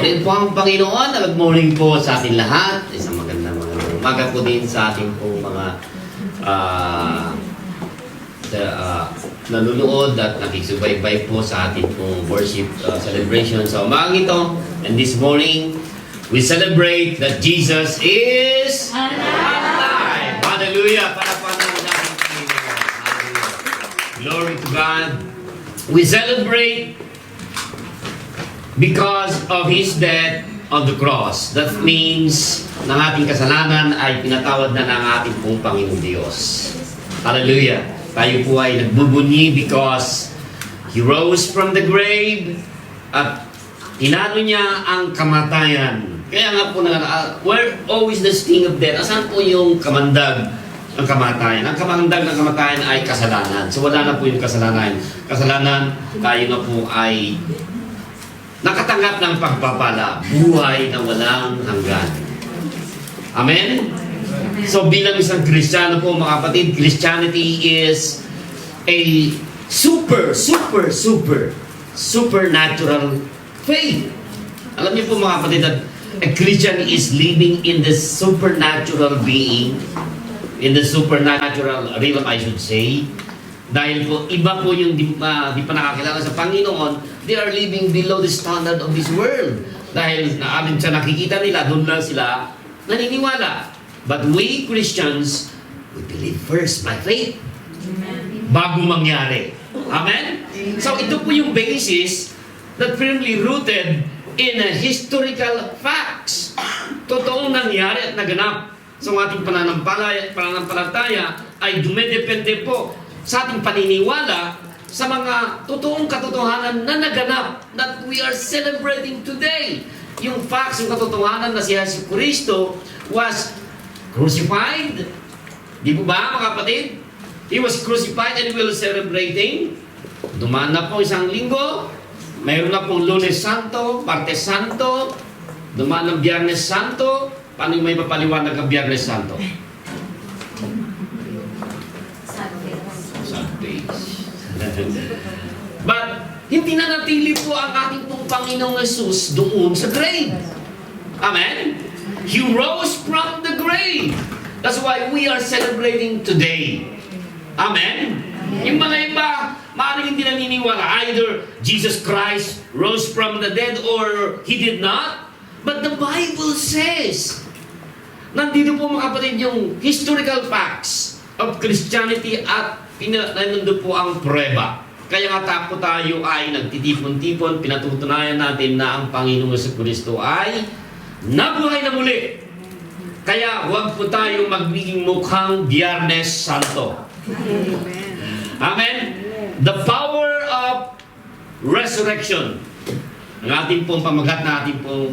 Purihin po ang Panginoon. Good morning po sa ating lahat. Isang magandang umaga po din sa ating po mga nanonood at nakisubaybay po sa ating pong worship celebration sa umagang ito. And this morning, we celebrate that Jesus is alive. Hallelujah! Para po natin natin Panginoon. Hallelujah. Glory to God. We celebrate because of His death on the cross. That means ng ating kasalanan ay pinatawad na ng ating pong Panginoong Diyos. Hallelujah! Tayo po ay nagbubunyi because He rose from the grave at tinalo niya ang kamatayan. Kaya nga po where always the sting of death? Asan po yung kamandag ng kamatayan? Ang kamandag ng kamatayan ay kasalanan. So wala na po yung kasalanan. Kasalanan, tayo na po ay nakatanggap ng pagpapala, buhay na walang hanggan. Amen? So bilang isang Kristiyano po mga kapatid, Christianity is a supernatural faith. Alam niyo po mga kapatid that a Christian is living in the supernatural being, in the supernatural realm I should say. Dahil po iba po yung di pa nakakilala sa Panginoon, they are living below the standard of this world. Dahil naamin sa nakikita nila, doon lang sila naniniwala. But we Christians, we believe first by faith. Bago mangyari. Amen? So ito po yung basis that firmly rooted in historical facts. Totoong nangyari at naganap. So ang ating pananampalataya ay dumedepende po sa ating paniniwala sa mga totoong katotohanan na naganap that we are celebrating today. Yung facts, yung katotohanan na si Jesus Cristo was crucified. Di po ba mga kapatid? He was crucified and we are celebrating. Dumaan na po isang linggo. Mayroon na pong Lunes Santo, Martes Santo. Dumaan ng Biyernes Santo. Paano yung may papaliwanag ng Biyernes Santo? But hindi na natili po ang ating pong Panginoong Jesus doon sa grave. Amen? He rose from the grave. That's why we are celebrating today. Amen? Yung mga iba, maaaring hindi naniniwala. Either Jesus Christ rose from the dead or He did not. But the Bible says, nandito po mga kapatid yung historical facts of Christianity at nandun po ang prueba. Kaya nga po tayo ay nagtitipon-tipon, pinatutunayan natin na ang Panginoong Jesucristo ay nabuhay na muli. Kaya huwag po tayo magiging mukhang Biyernes Santo. Amen? The power of resurrection. Ang ating pong pamagat na ating pong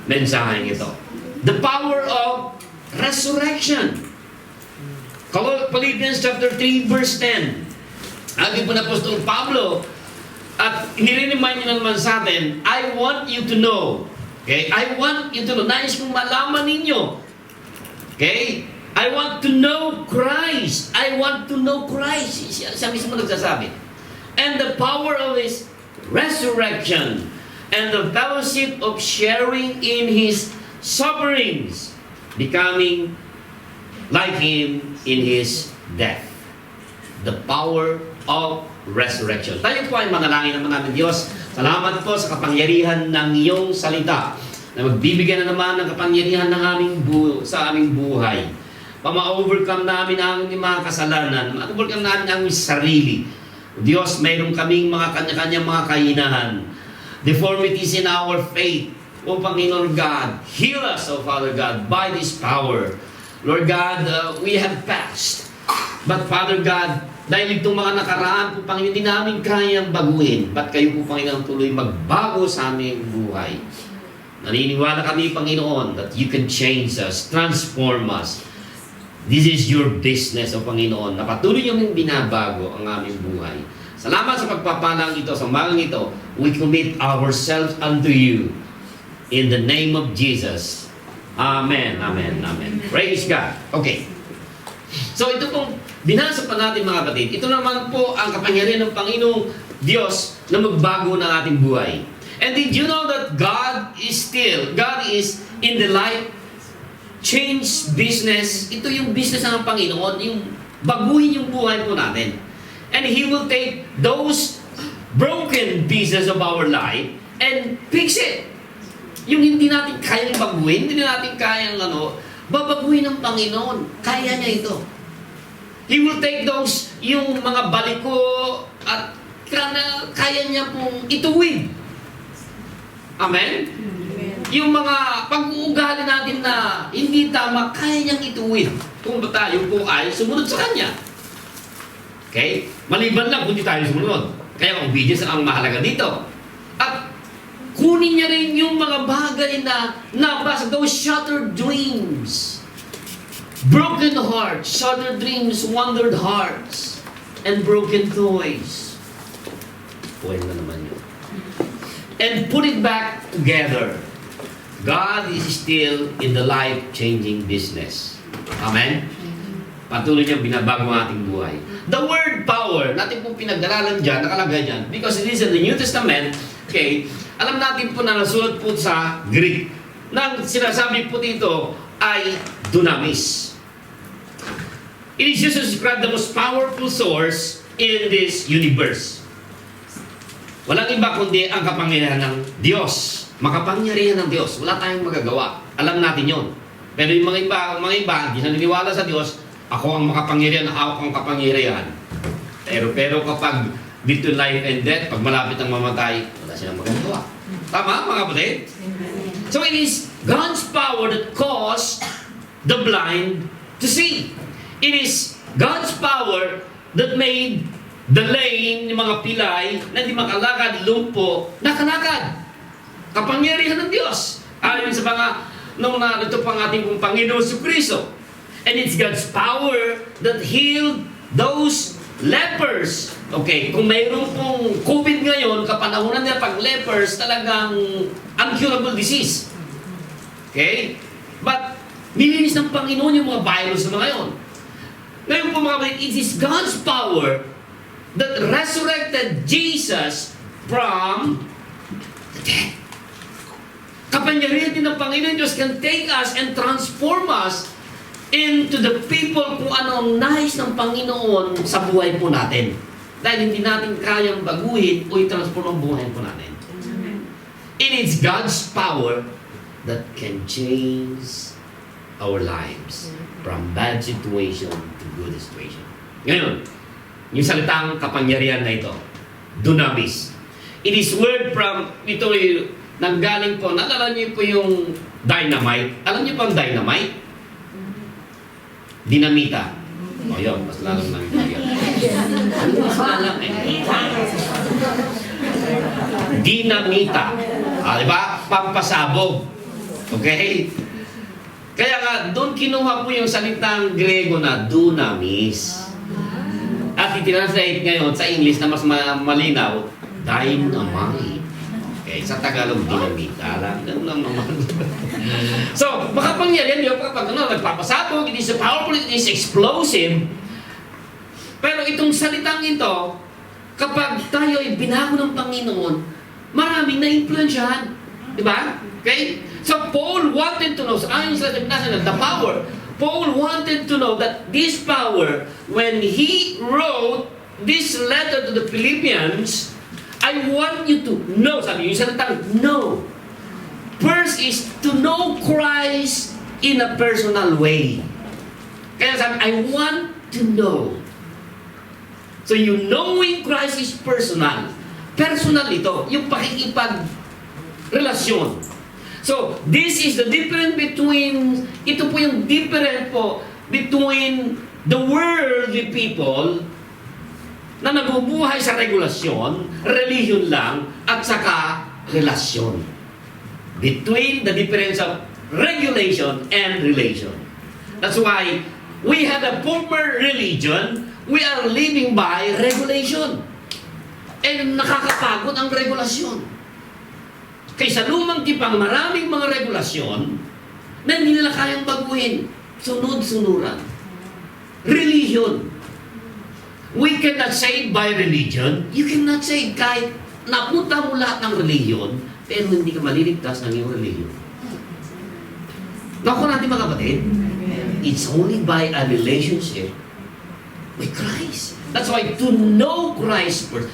mensaheng ito. The power of resurrection. Philippians chapter 3 verse 10. Sabi po na Apostol Pablo, at nire-remind nyo naman sa atin, I want you to know. Okay? I want you to know. Nais kong malaman ninyo. Okay? I want to know Christ. I want to know Christ. Siya mismo nagsasabi. And the power of His resurrection and the fellowship of sharing in His sufferings, becoming like Him in His death. The power of resurrection. Tayo po ay manalangin naman namin, Diyos. Salamat po sa kapangyarihan ng iyong salita na magbibigay na naman ng kapangyarihan ng sa aming buhay. Ma-overcome namin ang aming mga kasalanan. Ma-overcome namin ang aming sarili. Diyos, mayroon kaming mga kanya-kanyang mga kahinahan. Deformities in our faith. O Panginoon God, heal us, O Father God, by this power. Lord God, we have passed. But Father God, dahil itong mga nakaraan po, Panginoon, hindi namin kayang baguhin. Ba't kayo po, Panginoon, tuloy magbago sa aming buhay? Naniniwala kami, Panginoon, that you can change us, transform us. This is your business, O Panginoon, na patuloy yung binabago ang aming buhay. Salamat sa pagpapalang ito, sa umagang ito. We commit ourselves unto you. In the name of Jesus. Amen, amen, amen. Praise God. Okay. So ito pong binasa pa natin mga kapatid. Ito naman po ang kapangyarihan ng Panginoong Diyos na magbago ng ating buhay. And did you know that God is in the life change business? Ito yung business ng Panginoon, yung baguhin yung buhay po natin. And He will take those broken pieces of our life and fix it. Yung hindi natin kayang baguhin, hindi natin kayang babaguhin ng Panginoon. Kaya niya ito. He will take those, yung mga baliko at kaya niya pong ituwid. Amen? Yung mga pag-uugali natin na hindi tama, kaya niyang ituwid. Kung tayo po ay sumunod sa Kanya. Okay? Maliban lang kung di tayo sumunod. Kaya obedience ang mahalaga dito. At kunin niya rin yung mga bagay na nabasa, those shattered dreams. Broken hearts, shattered dreams, wandered hearts, and broken toys. Buhay na naman yun. And put it back together. God is still in the life-changing business. Amen? Patuloy niya binabago ang ating buhay. The word power, natin pong pinag-aralan dyan, nakalagay dyan, because it is in the New Testament, okay, alam natin po na nasulat po sa Greek. Nang sinasabi po dito ay dunamis. It is used to describe the most powerful source in this universe. Walang iba kundi ang kapangyarihan ng Diyos. Makapangyarihan ng Diyos. Wala tayong magagawa. Alam natin yon. Pero yung mga iba, hindi naniniwala sa Diyos, ako ang makapangyarihan, ako ang kapangyarihan. Pero kapag between life and death, pag malapit ang mamatay, wala silang magagawa. Tama, mga kapatid? So it is God's power that caused the blind to see. It is God's power that made the lame, yung mga pilay, na hindi makalakad, lumpo, nakalakad. Kapangyarihan ng Diyos. Ayon sa mga, nung narito pang ating kong Panginoon Jesucristo. And it's God's power that healed those lepers. Okay, kung mayroon pong COVID ngayon, kapanahonan nila pag lepers, talagang incurable disease. Okay? But, nilinis ng Panginoon yung mga virus na mga yun. Ngayon po mga kapatid, it is God's power that resurrected Jesus from the dead. Kapangyarihan din ng Panginoon Diyos can take us and transform us into the people kung ano ang nais ng Panginoon sa buhay po natin. Dahil hindi natin kayang baguhin o i-transform ang buhay po natin. It is God's power that can change our lives from bad situation to good situation. Ngayon, yung salitang kapangyarihan na ito, dunamis. It is word from, ito nanggaling po, naalala niyo po yung dynamite. Alam niyo po ang dynamite? Dinamita. O yun, mas lalong nangyayari. Mas lalong dinamita. Diba? Pampasabog. Okay? Kaya nga, doon kinuha po yung salitang Grego na dunamis. At itinranslate ngayon sa English na mas malinaw, dynamite. Okay, sa Tagalog, dinamita lang. Ganun lang naman. So, makapangyarihan yun kapag nagpapasabog, it is powerful, it is explosive. Pero itong salitang ito, kapag tayo ay binago ng Panginoon, maraming na-influensyahan. Diba? Okay? So, Paul wanted to know, ayon sa the power, Paul wanted to know that this power, when he wrote this letter to the Philippians, I want you to know, sabi yung salitang know. First is to know Christ in a personal way. Kaya sabi, I want to know. So yung knowing Christ is personal. Personal ito, yung pakikipag-relasyon. So, this is the difference between, ito po yung difference po between the worldly people na nabubuhay sa regulasyon, religion lang, at saka relasyon. Between the difference of regulation and relation. That's why we had a former religion, we are living by regulation. And nakakapagod ang regulasyon. Kaysa lumang tipang maraming mga regulasyon na hindi nila kayang baguhin. Sunod-sunuran. Religion. We cannot save by religion. You cannot save kahit napunta mo lahat ng reliyon, pero hindi ka maliligtas ng iyong reliyon. Naku natin mga kapatid, it's only by a relationship with Christ. That's why to know Christ first,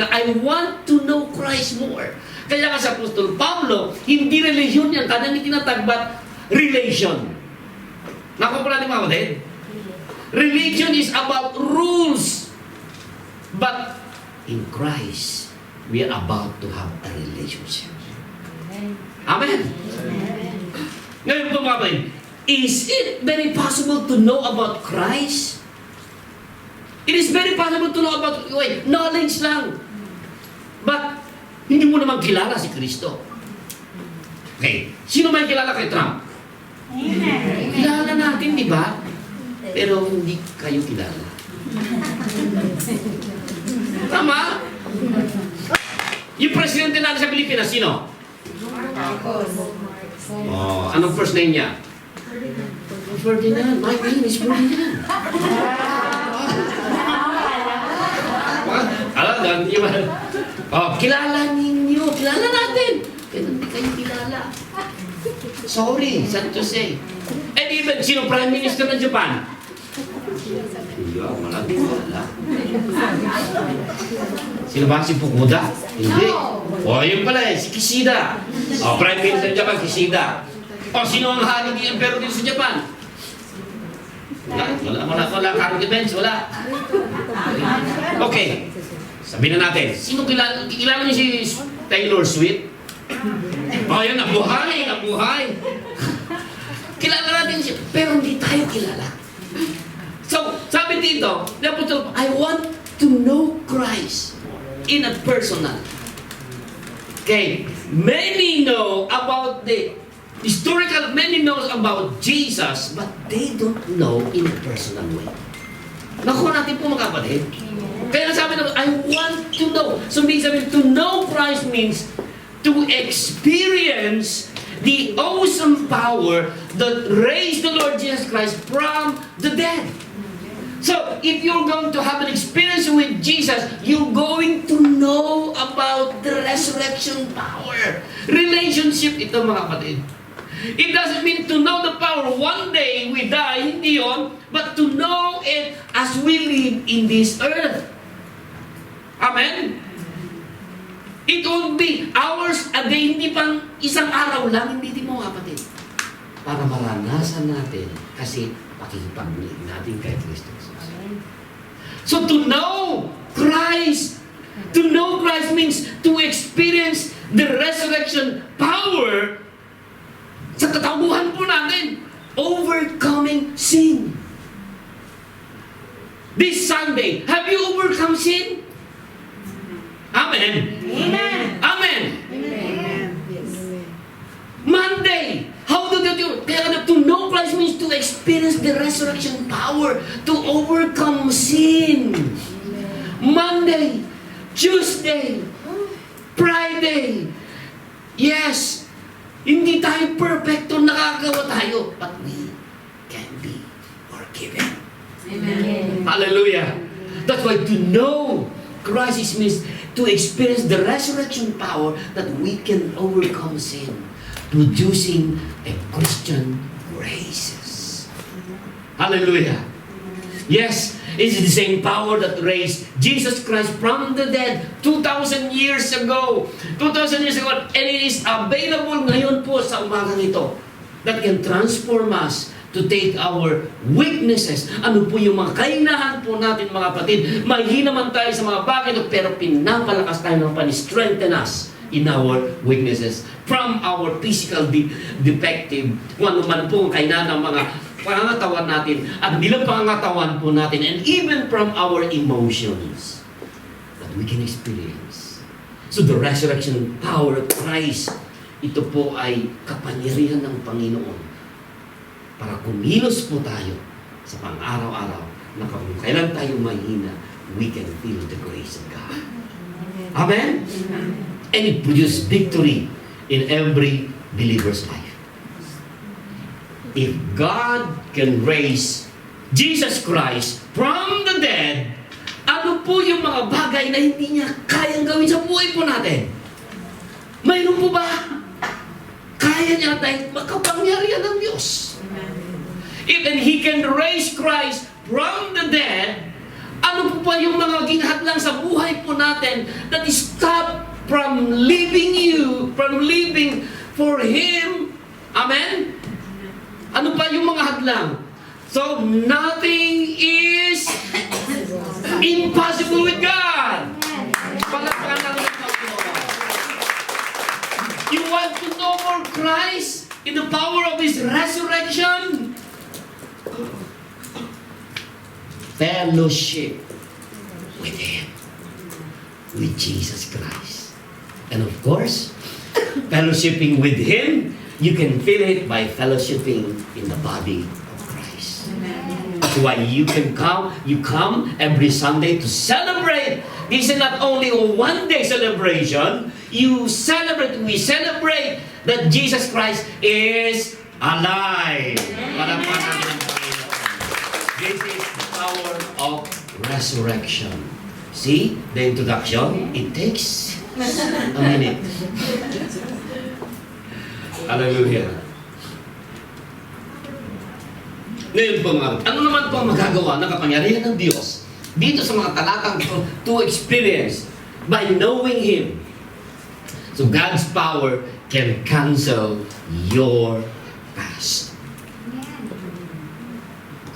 I want to know Christ more. Kaya nga sa Apostol Pablo, hindi religion yan, kanyang itinatag, but relation. Naku natin mga kapatid, religion is about rules, but in Christ, we are about to have a relationship. Amen. Ngayon po mga kapatid, is it very possible to know about Christ? It is very possible to know about, knowledge lang. But, hindi mo naman kilala si Kristo. Okay, sino may kilala kay Trump? Kilala natin, di ba? Pero hindi kayo kilala. Tama? Yung presidente natin sa Pilipinas, sino? Oh, anong first name niya? Ferdinand. My name is Ferdinand. Alam, di ba? Oh, kilala ninyo. Kilala natin. Pero hindi kayo kilala. Sorry, sad to say. And even, sino Prime Minister ng Japan? Yeah, maraming wala. Sino ba? Si Fukuda? Hindi. O, yun pala si Kishida. O, Prime Minister ng Japan, Kishida. O, sino ang hari ng Emperor dito sa Japan? Wala. Current events, wala. Okay. Sabihin na natin, sino kilala niyo si Taylor Swift? O, yun, nabuhay. Kilala natin siya, pero hindi tayo kilala. So, sabi dito, I want to know Christ in a personal. Okay, many know about many knows about Jesus, but they don't know in a personal way. Nakuha natin po mga kapatid. Kaya sabi natin, I want to know. So, to know Christ means to experience the awesome power that raised the Lord Jesus Christ from the dead. So, if you're going to have an experience with Jesus, you're going to know about the resurrection power. Relationship ito mga kapatid. It doesn't mean to know the power one day we die, hindi yun, but to know it as we live in this earth. Amen? It won't be hours a day, hindi pang isang araw lang, hindi mo kapatid. Para maranasan natin kasi pakikipag-believe natin kay Kristo. So to know Christ means to experience the resurrection power sa katauhan po natin, overcoming sin. This Sunday, have you overcome sin? Amen. Amen. Amen. Amen. Monday, how do you do? Kaya to know Christ means to experience the resurrection power, to overcome sin. Monday, Tuesday, Friday. Yes, hindi tayo perfecto, nakagawa tayo, but we can be forgiven. Amen. Hallelujah. That's why to know Christ means to experience the resurrection power that we can overcome sin, producing a Christian graces. Hallelujah. Yes, it's the same power that raised Jesus Christ from the dead 2,000 years ago. 2,000 years ago. And it is available ngayon po sa umagang ito that can transform us to take our weaknesses. Ano po yung mga kainahan po natin mga kapatid? Mahina man tayo sa mga bagay, pero pinapalakas tayo ng pan-strengthen us in our weaknesses. From our physical defective, kung ano man po ang kainahan ng mga pangangatawan natin, at bilang pangangatawan po natin, and even from our emotions that we can experience. So the resurrection power of Christ, ito po ay kapangyarihan ng Panginoon para kumilos po tayo sa pang-araw-araw na kung kailan tayo mahina, we can feel the grace of God. Amen? And it produces victory in every believer's life. If God can raise Jesus Christ from the dead, ano Ano po yung mga bagay na hindi niya kayang gawin sa buhay po natin? Mayroon po ba? Kaya niya dahil makapangyarihan ng Diyos. Even He can raise Christ from the dead. Ano po pa yung mga maging hadlang sa buhay po natin that is stop from living you, from living for Him? Amen? Ano pa yung mga hadlang? So, nothing is impossible with God. Palakpakan natin ang Panginoon. You want to know more Christ in the power of His resurrection? Fellowship with Him, with Jesus Christ. And of course, fellowshipping with Him, you can feel it by fellowshipping in the body of Christ. That's why you come every Sunday to celebrate. This is not only a one-day celebration. We celebrate that Jesus Christ is alive. Palakpakan natin ang Panginoon. This is the power of resurrection. See, the introduction, it takes a minute. Hallelujah. Ngayon po ano naman po ang magagawa ng kapangyarihan ng Diyos dito sa mga talatang to experience by knowing Him? So God's power can cancel your past.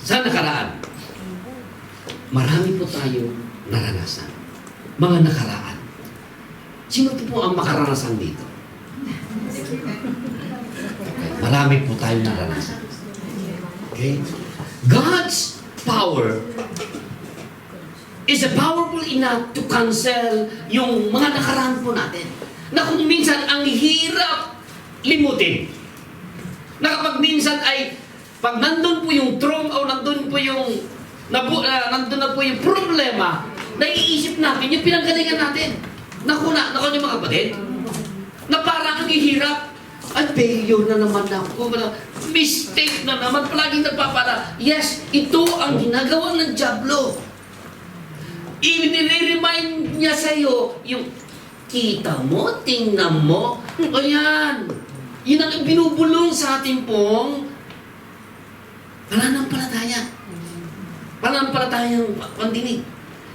Sa nakaraan, marami po tayo naranasan. Mga nakaraan. Sino po ang makaranasan dito? Marami po tayo naranasan. Okay? God's power is powerful enough to cancel yung mga nakaraan po natin. Na kung minsan ang hirap limutin. Na kapag minsan ay pag nandun po yung trauma o nandun po yung nandun na po yung problema, naiisip natin yung pinanggalingan natin. Naku yung mga kapatid, na parang ang hihirap. At failure na naman ako. Mistake na naman. Palaging nagpapala. Yes, ito ang ginagawa ng dyablo. I-remind niya sa'yo yung kita mo, tingnan mo. O yan. Yun ang binubulong sa ating pong pananampalataya. Pananampalatayang pandinig.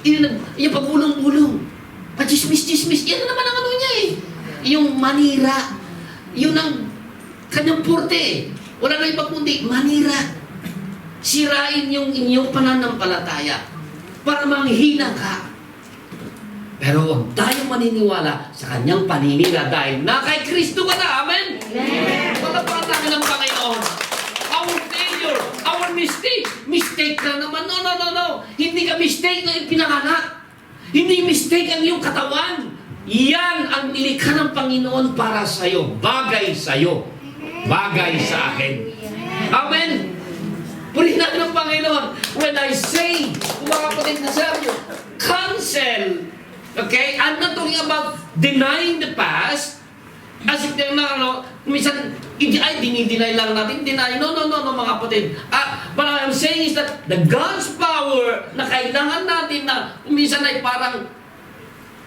Yung pagbulong-bulong. Pachismis-chismis. Yan naman ang ano niya eh. Yung manira. Yun ang kanyang porte. Wala na iba kundi manira. Sirain yung inyong pananampalataya para manghina ka. Pero huwag tayong maniniwala sa kanyang paninira dahil na kay Kristo ka na. Amen? Amen. Pagkaparatakin ng Panginoon. Our failure, our mistake. Mistake na naman. No. Hindi ka mistake na ipinanganak. Hindi mistake ang iyong katawan. Yan ang nilikha ng Panginoon para sa'yo. Bagay sa'yo. Bagay sa akin. Amen. Purihin natin ang Panginoon. When I say, mga kapatid na seryo, cancel. Okay? I'm not talking about denying the past. As if minsan, dinideny lang natin. Deny. No, mga kapatid. What I'm saying is that the God's power na kailangan natin na minsan ay parang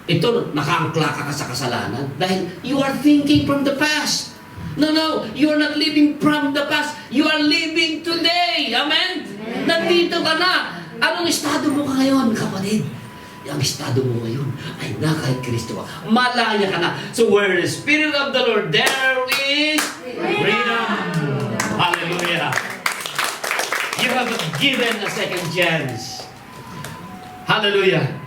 ito, nakaangkla ka sa kasalanan dahil you are thinking from the past. No, you are not living from the past. You are living today. Amen? Nandito ka na. Anong estado mo ka ngayon, kapatid? Ang estado mo ngayon ay na kay Kristo ka. Malaya ka na. So where the Spirit of the Lord, there is freedom. Hallelujah. You have given a second chance. Hallelujah.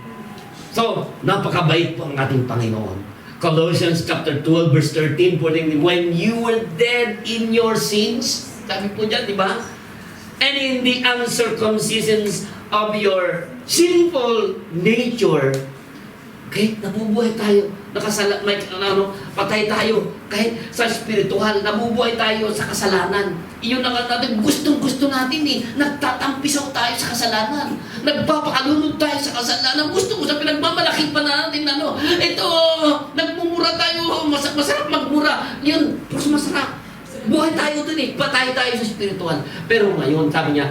So, napakabait po ang ating Panginoon. Colossians chapter 12 verse 13, when you were dead in your sins, sabi po dyan, di ba? And in the uncircumcisions of your sinful nature, okay, nabubuhay tayo, patay tayo, kahit sa spiritual, nabubuhay tayo sa kasalanan. Iyon ang natin, gustong-gusto natin eh, nagtatampisaw tayo sa kasalanan, nagpapakalunod tayo sa kasalanan, gusto sa pinagmamalaki pa natin, ito, nagmumura tayo, masarap magmura, yun, mas masarap. Buhay tayo dun eh. Patay tayo sa spiritual. Pero ngayon, sabi niya,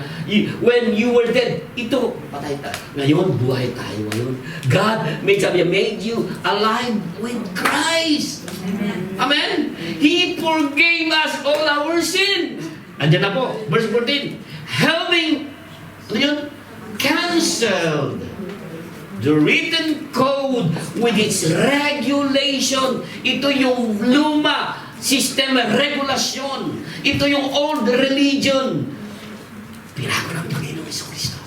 when you were dead, ito, patay tayo. Ngayon, buhay tayo ngayon. God made you alive with Christ. Amen? He forgave us all our sin. Andiyan na po, verse 14. Having, ano yun? Canceled the written code with its regulation. Ito yung luma, sistema, regulasyon. Ito yung old religion. Pinago ng Panginoon Jesucristo.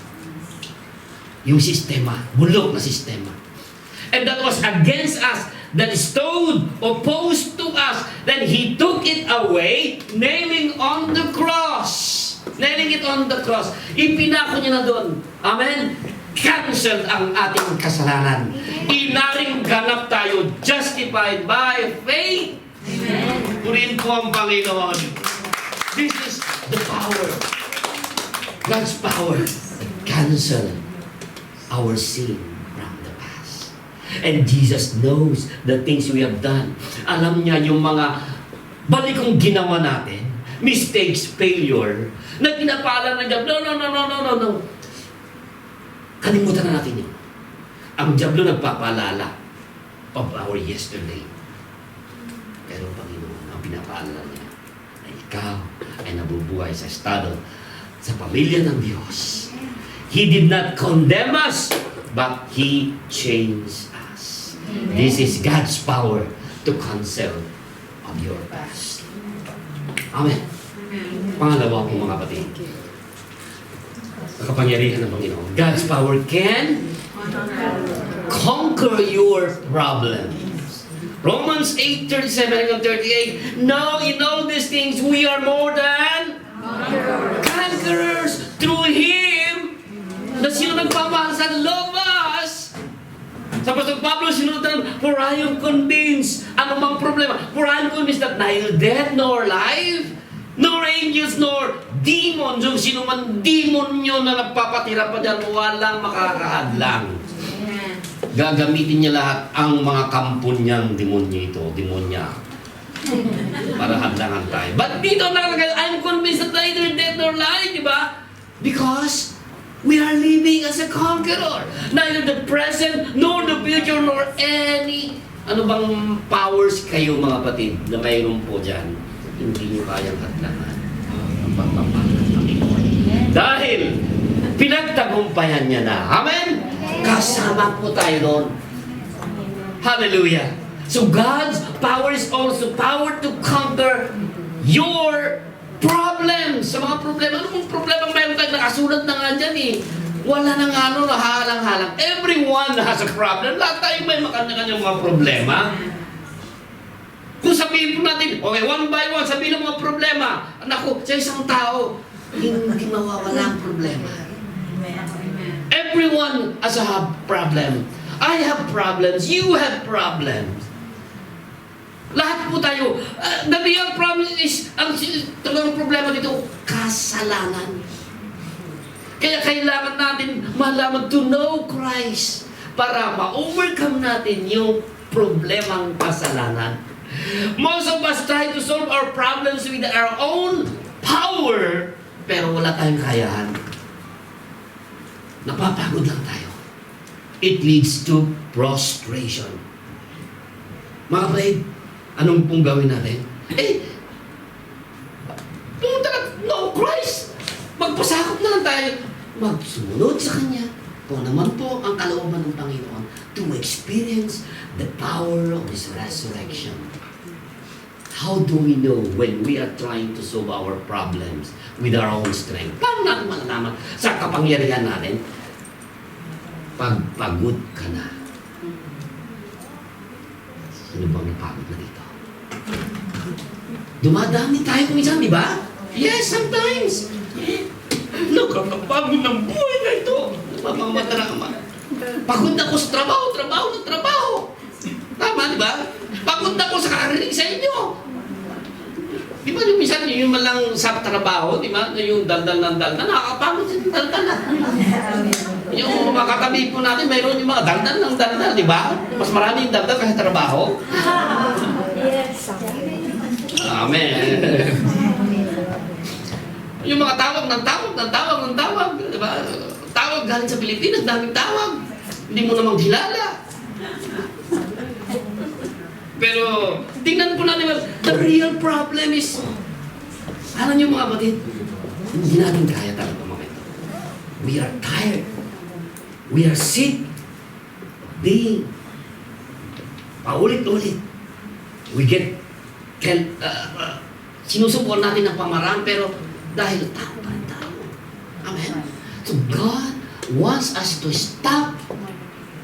Yung sistema, bulok na sistema. And that was against us, that stood opposed to us. Then He took it away, nailing on the cross. Nailing it on the cross. Ipinako niya na doon. Amen? Cancelled ang ating kasalanan. Inaring ganap tayo, justified by faith. Amen. Purihin po ang Panginoon. This is the power. God's power. Cancel our sin from the past. And Jesus knows the things we have done. Alam niya yung mga balikong ginawa natin. Mistakes, failure, na pinapala ng Diablo. No. Kalimutan na natin yun. Ang Diablo nagpapaalala of our yesterday. Pero Panginoon, ang pinapaalala niya na ikaw ay nabubuhay sa estado, sa pamilya ng Diyos. He did not condemn us, but He changed us. Amen. This is God's power to cancel of your past. Amen. Pangalawa po mga kapatid. Kapangyarihan ng Panginoon. God's power can conquer your problems. Romans 8:37 and 38. Now in all these things we are more than conquerors through Him na sino nagpapahal sa love us. Sa Pastor Pablo, sinutan, for I am convinced, ano mang problema, for I am convinced that neither death nor life, nor angels, nor demons, yung sino man demon nyo na nagpapatira pa dyan, walang makakaadlang. Gagamitin niya lahat ang mga kampo niyang demonyo ito, demonya. Para hadlangan tayo. But dito nakalagay, I'm convinced that neither death nor life, di ba? Because we are living as a conqueror. Neither the present, nor the future, nor any. Ano bang powers kayo mga kapatid na mayroon po dyan? Hindi nyo kayang hadlangan ang pagpapala ng Panginoon. Dahil pinagtagumpayan niya na. Amen? Kasama po tayo doon. Hallelujah. So God's power is also power to conquer your problems. Sa mga problema, ano mong problema mayroon tayo? Nakasulat na nga dyan eh. Wala nang ano, halang-halang. Everyone has a problem. Lahat tayo may makanya-kanyang mga problema. Kung sabihin po natin, okay, one by one, sabihin ng mga problema. Naku, sa isang tao, hindi mawawala ang problema. Everyone has a problem. I have problems. You have problems. Lahat po tayo. The real problem is, ang talagang problema dito, kasalanan. Kaya kailangan natin malaman to know Christ para ma-overcome natin yung problemang kasalanan. Most of us try to solve our problems with our own power, pero wala tayong kayahan. Napapagod lang tayo. It leads to prostration. Mga kapatid, anong pong gawin natin? Pumunta ka, no Christ! Magpasakop na lang tayo. Magsunod sa Kanya. Kung naman po ang kalooban ng Panginoon to experience the power of His resurrection. How do we know when we are trying to solve our problems with our own strength? Paano natin malalaman sa kapangyarihan natin? Pagpagod ka na. Sino bang napagod na dito? Dumadami tayo minsan, di ba? Yes, sometimes. Nakakapagod ng buhay na ito. Mamamataraman. Pagod na ko sa trabaho. Tama, di ba? Pagod na ko sa kakarinig sa inyo. Di ba yung minsan yung malang sa trabaho, di ba? Yung daldal ng daldal, nakakapagod yung daldal na. Yung mga katabi po natin, mayroon yung mga daldal ng daldal, di ba? Mas marami yung daldal kasi trabaho. Yes. Amen. Yung mga tawag ng tawag, ng tawag, ng tawag. Diba? Tawag galing sa Pilipinas, daming tawag. Hindi mo namang kilala. Pero, tingnan po natin, the real problem is, alam niyo mga kapatid, hindi natin kaya talaga mga ito. We are tired. We are sick. Being paulit-ulit. We get sinusubukan natin ng pamaraan, pero dahil tao pa rin tayo. Amen. So God wants us to stop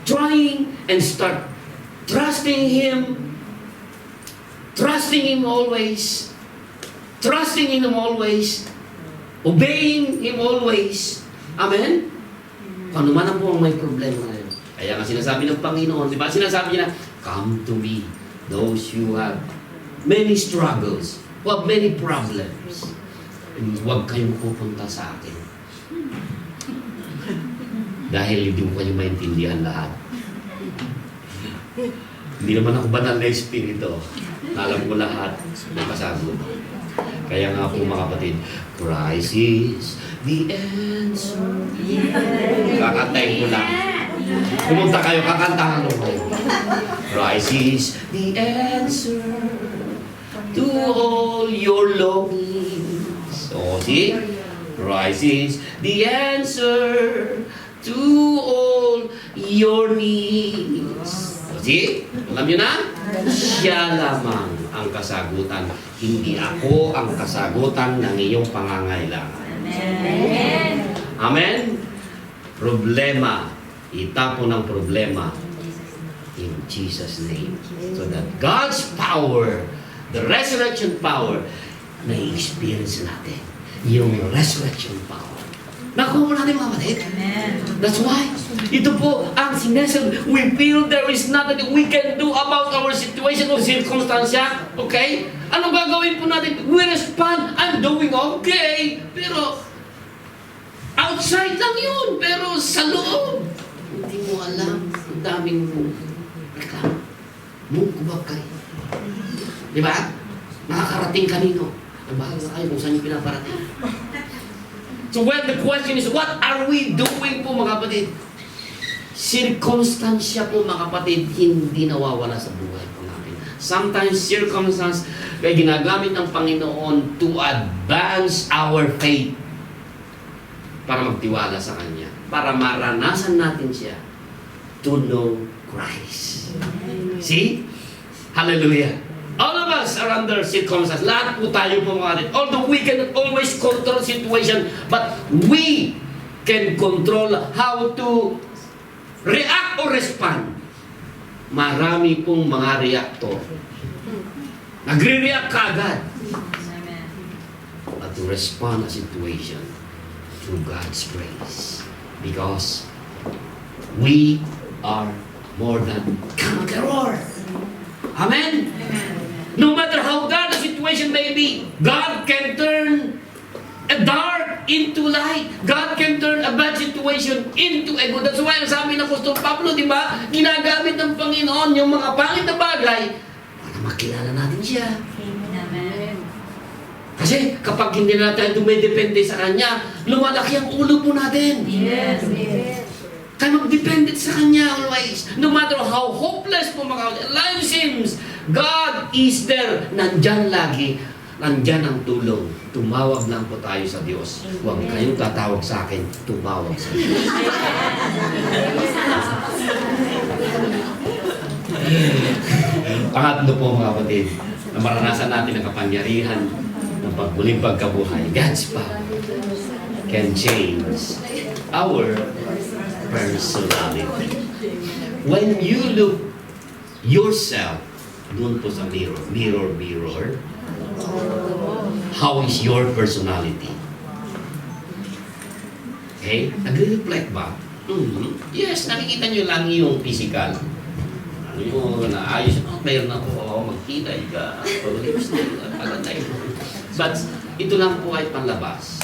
trying and start trusting Him always, trusting in Him always, obeying Him always. Amen? Kung ano man ang po ang may problema na yun. Kaya nga sinasabi ng Panginoon, di ba? Sinasabi niya, come to me, those who have many struggles, who have many problems. And huwag kayong pupunta sa akin. Dahil hindi ko kayo maintindihan lahat. Hindi naman ako banal na espiritu. Alam ko lahat ng kasagot. Kaya nga po mga kapatid, Christ is the answer. Kakantahin ko lang. Pumunta kayo, kakantahan ko kayo. Christ is the answer to all your longings. So, see? Christ is the answer to all your needs. So, see? Alam nyo na? Siya lamang ang kasagutan. Hindi ako ang kasagutan ng iyong pangangailangan. Amen. Amen? Problema. Itapon ang problema in Jesus' name. So that God's power, the resurrection power, na-experience natin. Yung resurrection power. Nakuha mo natin mga kapatid. That's why, ito po ang sinasabi. We feel there is nothing we can do about our situation or circumstansya. Okay? Anong gagawin po natin? We respond, I'm doing okay. Pero, outside lang yun. Pero sa loob, hindi mo alam. Ang daming reklamo. Mukbak kayo. Di ba? Nakakarating kanino. Ang bahala na kayo kung saan yung pinaparating. So when the question is, what are we doing po mga kapatid? Circumstansya po mga kapatid, hindi nawawala sa buhay po natin. Sometimes circumstance ay ginagamit ng Panginoon to advance our faith para magtiwala sa Kanya. Para maranasan natin siya to know Christ. See? Hallelujah. All of us are under circumstances. Lahat po tayo po mga kapatid. Although we cannot always control situation, but we can control how to react or respond. Marami pong mga reactor. Nagre-react ka agad. But to respond a situation through God's grace. Because we are more than conqueror. Amen? No matter how dark the situation may be, God can turn a dark into light. God can turn a bad situation into a good. That's why ang sabi ng Apostol Pablo, di ba? Ginagamit ng Panginoon yung mga pangit na bagay para makilala natin siya. Amen. Kasi kapag hindi natin dumidepende sa Kanya, lumalaki ang ulo po natin. Yes. Yes. Kaya mag-dependent sa Kanya always. No matter how hopeless po life seems, God is there. Nandyan lagi. Nandyan ang tulong. Tumawag lang po tayo sa Diyos. Huwag kayong tatawag sa akin. Tumawag sa Diyos. Pangatlo po mga kapatid, na maranasan natin ang kapangyarihan ng pagmuling pagkabuhay. God's power can change our personality. When you look yourself, doon po sa mirror, mirror, how is your personality? Okay? Nagre-reflect ba? Yes, nakikita nyo lang yung physical. Ano yung naayos, mayroon ako, magkilay ka, lipstick, pagantay. But ito lang po ay panlabas.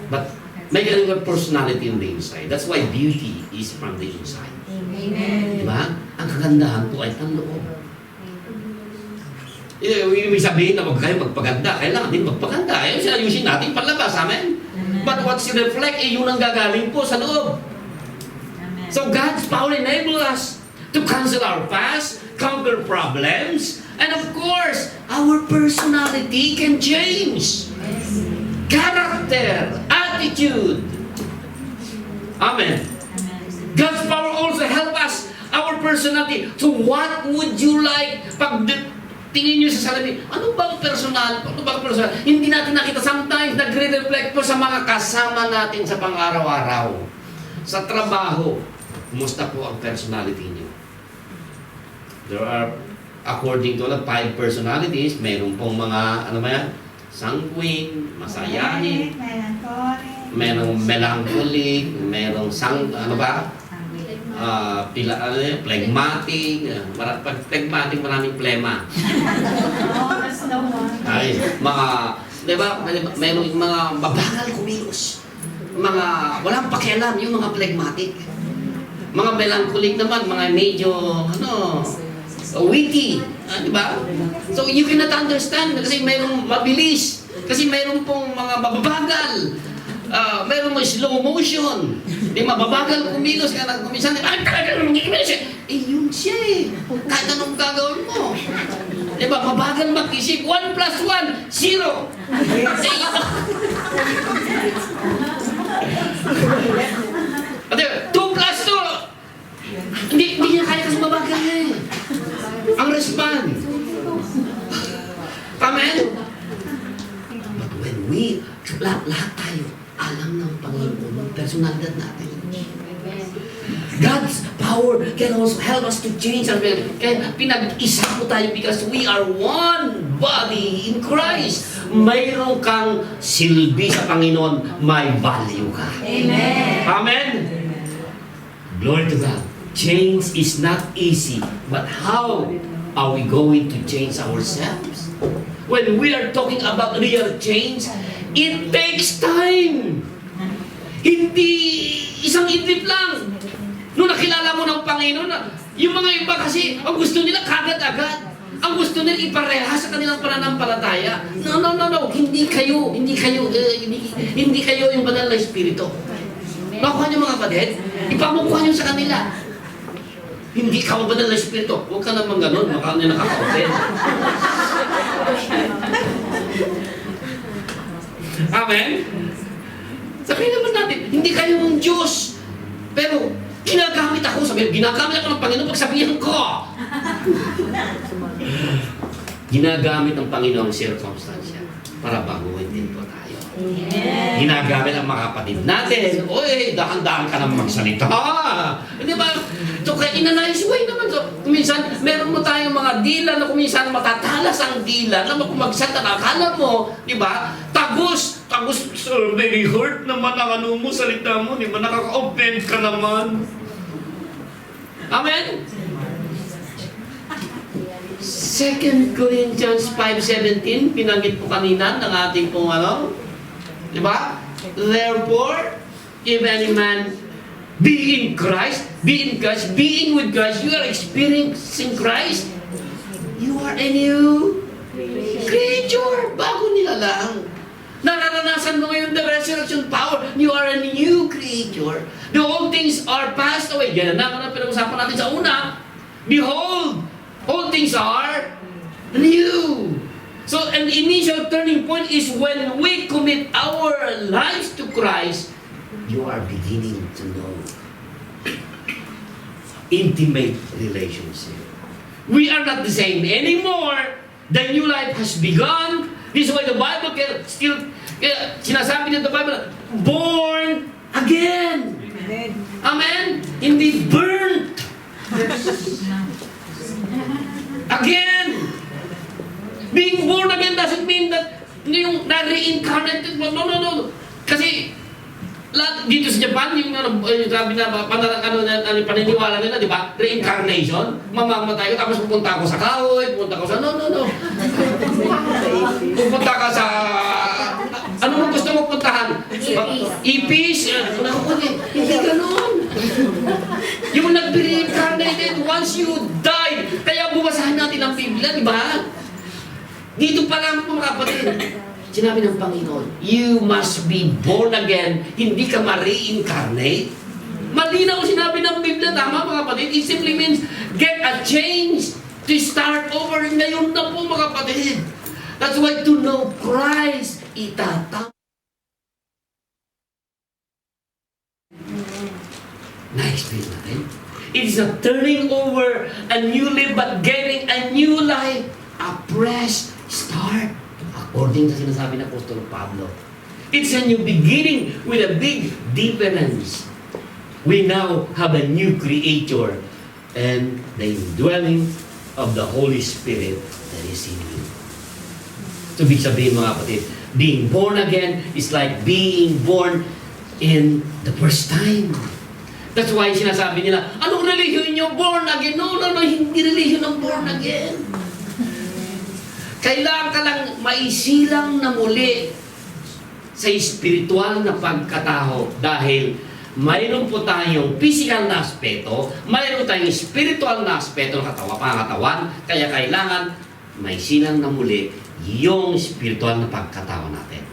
But may ganun personality in the inside. That's why beauty is from the inside. Amen. Diba? Ang kagandahan po ay panloob. Ibig sabihin na huwag kayo magpaganda. Kailangan din magpaganda. Ayun siya, ayusin natin palabas. Amen? But what's reflect, yun ang gagaling po sa loob. Amen. So God's power enables us to cancel our past, conquer problems, and of course, our personality can change. Character, attitude. Amen. God's power also help us, our personality. So what would you like pag tingin nyo sa salamin, ano bang personal? Ano bang personal? Hindi natin nakita. Sometimes nagre-reflect po sa mga kasama natin sa pang-araw-araw. Sa trabaho, kumusta po ang personality nyo? There are, according to 5 personalities, mayroon pong mga, ano ba yan? Sanguine, masayahin, mayroong melancholic, mayroong ano ba? Phlegmatic. Pag phlegmatic, maraming plema. Ay, mga, di ba, mayroong mga mabagal kumilos. Mga, walang pakialam, yung mga phlegmatic. Mga melancholic naman, mga medyo, witty. Di ba? So, you cannot understand kasi mayroong mabilis. Kasi mayroong pong mga mababagal. Meron mo slow motion. Di mababagal kumilos ka na kumisan. Yun siya eh. Kahit anong gagawin mo. Di ba, mabagal mag-isip. 1 plus 1, 0. Ate, 2 plus 2. Hindi niya kaya kasi mabagal eh. Ang respond. Amen? But when we, lahat tayo, alam ng Panginoon, personalidad natin. God's power can also help us to change our will. Kaya pinag-isa po tayo because we are one body in Christ. Mayroon kang silbi sa Panginoon, may value ka. Amen. Amen? Glory to God. Change is not easy, but how are we going to change ourselves? When we are talking about real change, it takes time. Hindi isang idlip lang. Nung nakilala mo ng Panginoon, yung mga iba kasi, ang gusto nila kagad-agad. Ang gusto nila ipareha sa kanilang pananampalataya. No. Hindi kayo yung banal na espiritu. Nakuha niyo mga kapatid, ipamukha niyo sa kanila. Hindi ka banal na espiritu. Huwag ka naman ganun, baka niya nakaka-open. Amen? Sabihin naman natin, hindi kayo ang Diyos. Pero, ginagamit ako. Sabihin, ginagamit ako ng Panginoon pagsabihan ko. Ginagamit ng Panginoon ang circumstansya para baguhin din po tayo. Ginagamit ang mga kapatid natin. Oy, dahan-dahan ka naman magsalita. Hindi ba? So, kaya in a nice way naman. So, kuminsan, meron mo tayong mga dila na kuminsan matatalas ang dila na magsalita. Akala mo, di ba? Tagos, sir, very hurt naman ang ano mo, salita mo. Di ba? Nakaka-offend ka naman. Amen? 2 Corinthians 5:17, pinanggit po kanina ng ating pong di ba? Therefore, if any man be in Christ, being with Christ, you are experiencing Christ, you are a new creature. Bago nila lang. Nararanasan mo ngayon the resurrection power. You are a new creature. The old things are passed away. Yan na pinag-usapan natin sa una. Behold, all things are new. So, an initial turning point is when we commit our lives to Christ, you are beginning to know intimate relationship. We are not the same anymore. The new life has begun. This is why the Bible can still, sinasabi ng the Bible, born again. Amen? Hindi burnt. Again. Being born again doesn't mean that yung na-reincarnated mo. No. Kasi dito sa Japan, yung sabi na paniniwala nila, di ba? Reincarnation. Mamamatay ko, tapos pupunta ako sa kahoy, pupunta ako sa no. Pupunta ka sa ano mo gusto mo puntahan? Ipis? Hindi ganun. Yung nag-reincarnated once you died. Kaya bumasahan natin ang Biblia, di ba? Dito pa lang po mga kapatid. Sinabi ng Panginoon, you must be born again. Hindi ka ma-reincarnate. Malinaw sinabi ng Biblia, tama mga kapatid? It simply means get a change to start over. Ngayon na po mga kapatid. That's why to know Christ, itatama. Na-experience natin. It is a turning over a new life, but getting a new life, a fresh start. According sa sinasabi ng Apostol Pablo. It's a new beginning with a big difference. We now have a new creator and the indwelling of the Holy Spirit that is in you. So, ibig sabihin mga kapatid, being born again is like being born in the first time. That's why sinasabi nila, anong religion nyo? Born again? No, hindi religion ng born again. Kailangan ka lang maisilang na muli sa espiritual na pagkatao dahil mayroon po tayong physical na aspeto, mayroon tayong spiritual na aspeto ng pangatawan, kaya kailangan maisilang na muli yung spiritual na pagkatao natin.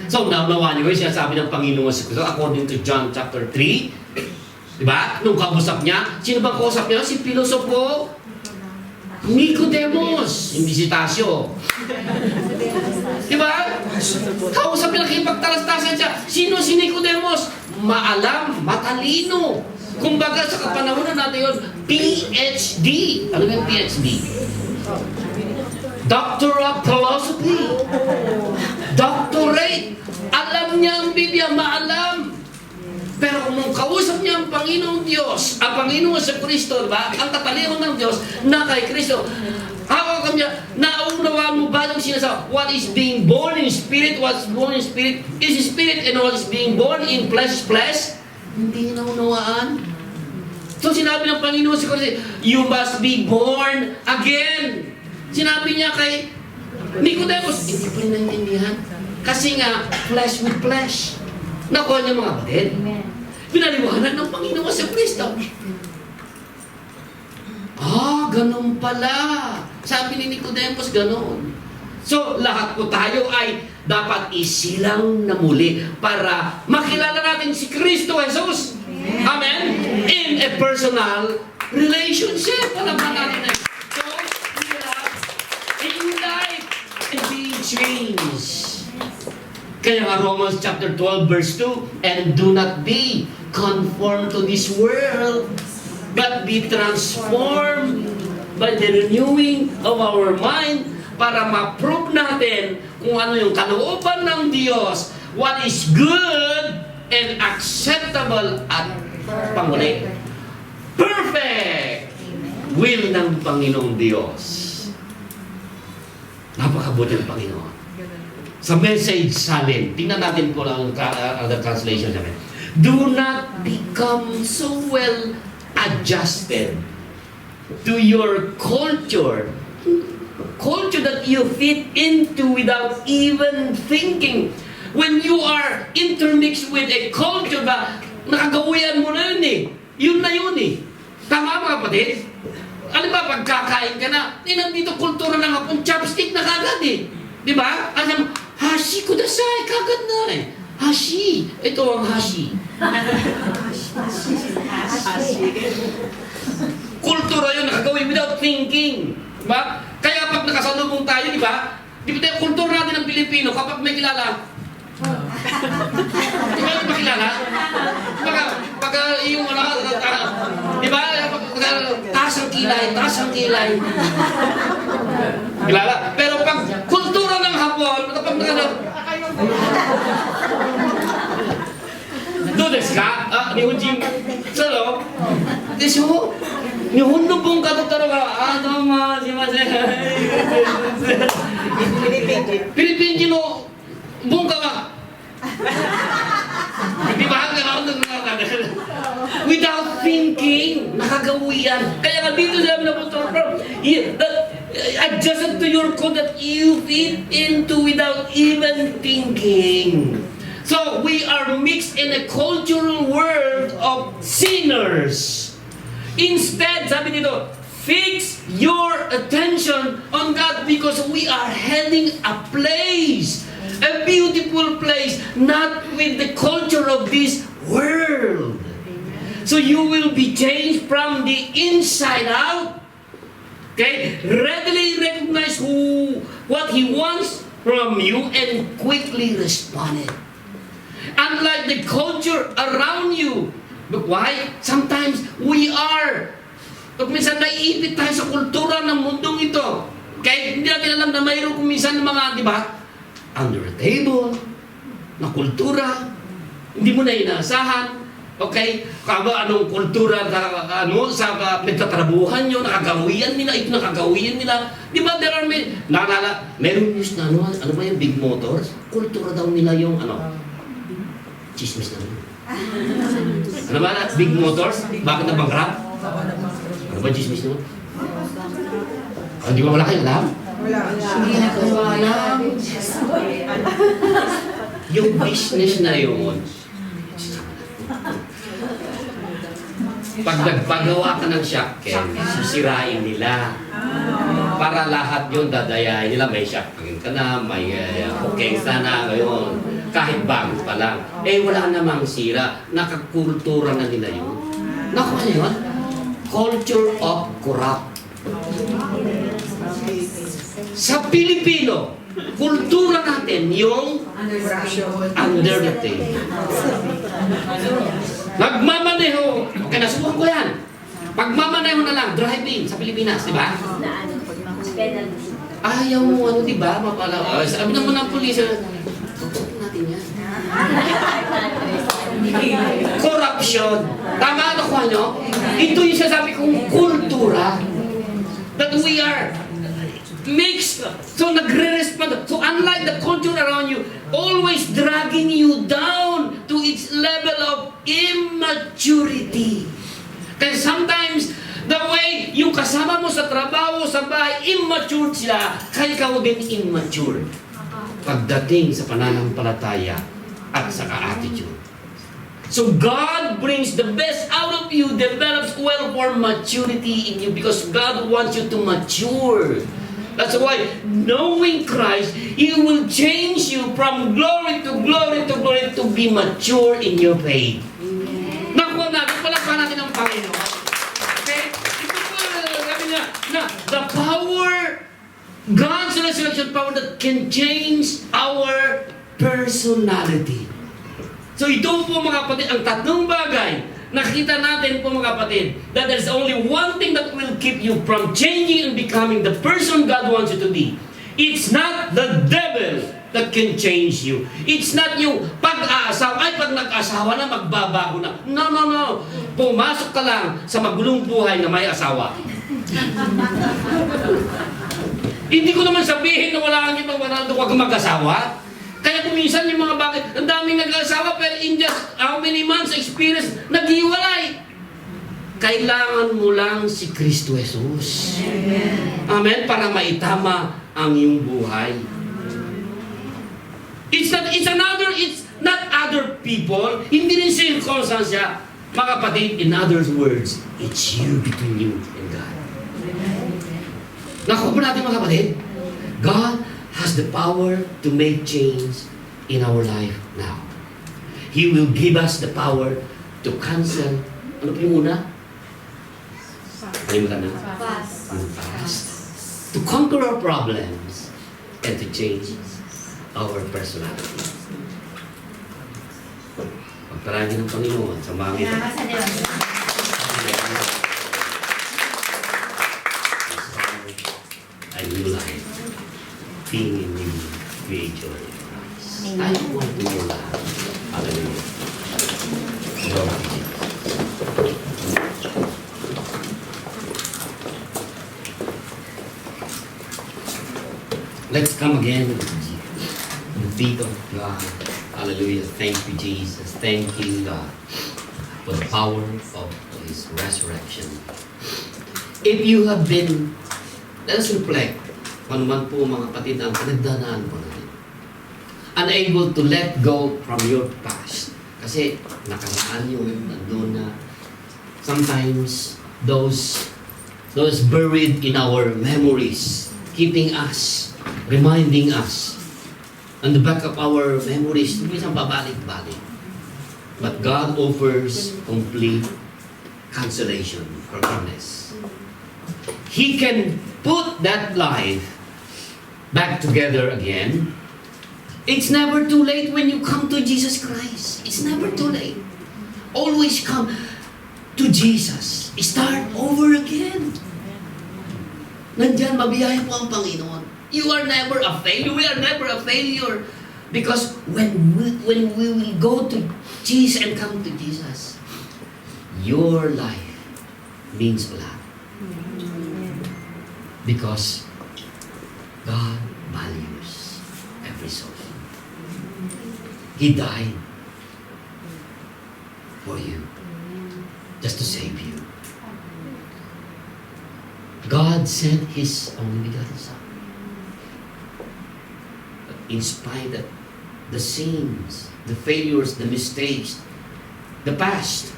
So, naunawaan niyo yung sinasabi ng Panginoon sa Kristo according to John chapter 3. Diba? Nung kausap niya, sino bang kausap niya? Si Pilosopo Nicodemus, hindi si Tasio. Diba? Kausap niya, nakipagtalastasan siya. Sino si Nicodemus? Maalam, matalino. Kumbaga sa kapanahonan natin yun, PhD. Ano yung PhD? Doctor of Philosophy. Doctorate. Alam niya ang Biblia, maalam. Pero kung kausap niya ang Panginoong Diyos, ang Panginoon sa Kristo, diba? Ang katalihon ng Diyos na kay Kristo, hawak niya, naunawaan mo ba yung sinasabi, what is being born in spirit, what's born in spirit, is spirit, and what is being born in flesh, flesh? Hindi naunawaan. So sinabi ng Panginoon sa Kristo, you must be born again. Sinabi niya kay Nicodemus, hindi pa rin naiintindihan. Kasi nga, flesh with flesh. Nakuha niya mga kapatid. Pinaliwanag ng Panginoon sa Kristo. Ganun pala. Sabi ni Nicodemus, ganun. So, lahat po tayo ay dapat isilang na muli para makilala natin si Kristo Jesus. Amen? In a personal relationship. Alam ba natin na? So, we have a new life and being changed. Kaya nga Romans chapter 12 verse 2, and do not be conformed to this world, but be transformed by the renewing of our mind para ma-prove natin kung ano yung kalooban ng Diyos, what is good and acceptable at pangulit. Perfect will ng Panginoong Diyos. Napakabuti ng Panginoon. Sa message salin, tingnan natin po lang ang translation namin. Do not become so well adjusted to your culture that you fit into without even thinking. When you are intermixed with a culture ba, nakagawian mo na yun eh. Yun na yun eh. Tama mga kapatid? Ano ba, pagkakain ka na, nandito kultura ng hapon, chopstick na kagad eh. Di ba? Alam, hashi kudasai, kagad na eh. Hashi. Ito ang hashi. Kultura yun, nakagawin without thinking. Diba? Kaya pag nakasalubong tayo, di ba? Di ba tayo, kultura natin ng Pilipino, kapag may kilala, di ba yung makilala? Pagka yung di ba? Taas ang kilay. Kilala. Pero pag kultura ng Hapon, kapag do desu ka? Nihonjin. Solo? Desho? Nihon no bunka dottaro ga, domo, shimasen. Philippine no bunka wa. Di ba? Without thinking, nakagawian. Kaya nga dito sabi na po, adjusted to your code that you fit into without even thinking. So, we are mixed in a cultural world of sinners. Instead, sabi dito, fix your attention on God because we are heading a place, a beautiful place, not with the culture of this world. So you will be changed from the inside out. Okay? Readily recognize what He wants from you and quickly respond it. Unlike the culture around you. But why? Sometimes we are, pag minsan naiipit tayo sa kultura ng mundong ito. Okay? Hindi natin alam na mayroon kung minsan mga, di ba, under the table, na kultura, hindi mo na inaasahan. Okay? Kaba anong kultura sa nagtatrabuhan nyo, nakagawian nila, ito nakagawian nila. Di ba, there are meron news na ano ba yung big motors? Kultura daw nila yung chismis na yun. Ano ba? Big motors? Bakit na-bankrupt? Ano ba chismis nyo? Hindi ba wala kayo alam? Hindi na ko alam. Yung business na yun, pag nagpagawa ka ng shotgun, sisirain nila. Para lahat yun dadayain nila. May shotgun ka na, may hukeng ka na, ngayon. Kahit bago pa lang. Eh, wala namang sira. Nakakultura na nila yun. Naku, ano yun? Culture of corrupt. Sa Pilipino, kultura natin yung under the table. Nagmamaneho. Okay, nasubukan ko yan. Pagmamaneho na lang, driving sa Pilipinas, di ba? Ayaw mo, ano, di ba? Sabi naman ng pulis, tutukin natin yan. Corruption. Tama ano ko nyo? Ito yung sasabi kong kultura. That we are mixed. So nagre-respond. So unlike the culture around you, always dragging you down to its level of immaturity. Kaya sometimes, the way yung kasama mo sa trabaho, sa bahay, immature sila, kaya ikaw din immature. Pagdating sa pananampalataya at sa ka-attitude. So God brings the best out of you, develops well for maturity in you because God wants you to mature. That's why, knowing Christ, He will change you from glory to glory to glory to be mature in your faith. Nakuha natin, palakpan natin ang Panginoon. Okay? Ito po, sabi niya, na the power, God's resurrection power that can change our personality. So ito po mga kapatid, ang tatlong bagay, nakita natin po mga kapatid, that there's only one thing that will keep you from changing and becoming the person God wants you to be. It's not the devil that can change you. It's not yung pag-aasawa, pag nag-asawa na, magbabago na. No, no, no. Pumasok ka lang sa magulong buhay na may asawa. Hindi ko naman sabihin na wala kang ibang manalo, huwag kang mag-asawa. Kaya kung minsan yung mga bakit, ang daming nag-asawa pero in just how many months experience, nag-iwalay. Kailangan mo lang si Kristo Jesus. Amen? Para maitama ang iyong buhay. It's not other people, hindi rin circumstansya. Mga kapatid, in other words, it's you between you and God. Nakuha po natin mga kapatid, God has the power to make change in our life now. He will give us the power to cancel. Ano po yung una? Kalimutan na? Fast. To conquer our problems and to change our personality. Pagpalain ng Panginoon sa mga ito. A new life. Being in you, creator in Christ. I want to know that. Hallelujah. Glory to Jesus. Let's come again to the feet of God. Hallelujah. Thank you, Jesus. Thank you, God, for the power of His resurrection. If you have been, let us reflect. Ano man po mga kapatid ang pinagdanaan po natin. Unable to let go from your past. Kasi nakaraan yung nandun na sometimes those those buried in our memories, keeping us, reminding us, on the back of our memories, minsan pabalik-balik. But God offers complete cancellation, forgiveness. He can put that life back together again. It's never too late when you come to Jesus Christ. It's never too late. Always come to Jesus. Start over again. Nandyan, mabiyaya po ang Panginoon. You are never a failure. We are never a failure. Because when we will go to Jesus and come to Jesus, your life means a lot. Because God values every soul. He died for you, just to save you. God sent His only begotten Son. But in spite of the sins, the failures, the mistakes, the past,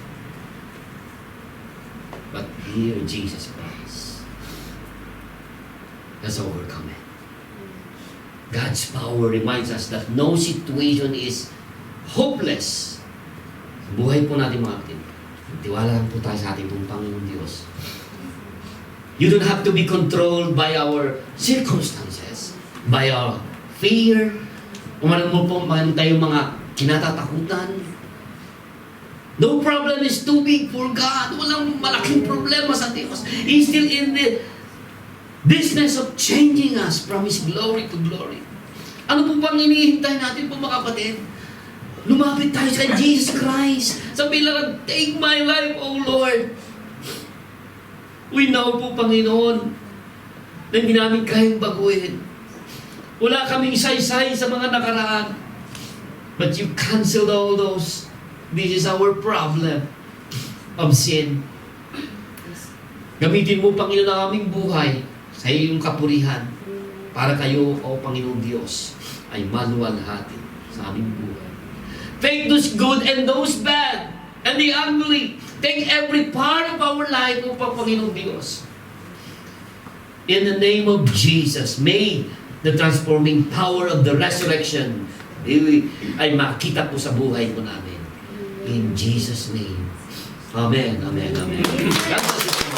but here Jesus Christ has overcome it. God's power reminds us that no situation is hopeless. Sa buhay po natin mga kapatid, tiwala lang po tayo sa ating pong Panginoon Diyos. You don't have to be controlled by our circumstances, by our fear. Umalang mo po tayong mga kinatatakutan. No problem is too big for God. Walang malaking problema sa Diyos. He's still in the business of changing us from His glory to glory. Ano po bang hinihintay natin po mga kapatid? Lumapit tayo sa Jesus Christ. Sabihin lang, take my life, O Lord. We know po, Panginoon, na hindi namin kayang baguhin. Wala kaming saysay sa mga nakaraan. But you canceled all those. This is our problem of sin. Gamitin mo, Panginoon, ang aming buhay sa iyong kapurihan para kayo, O Panginoong Diyos, ay maluwalhati sa aming buhay. Take those good and those bad and the ugly. Take every part of our life, O Panginoong Diyos. In the name of Jesus, may the transforming power of the resurrection ay makita po sa buhay po namin. In Jesus' name. Amen, amen, amen. God bless you.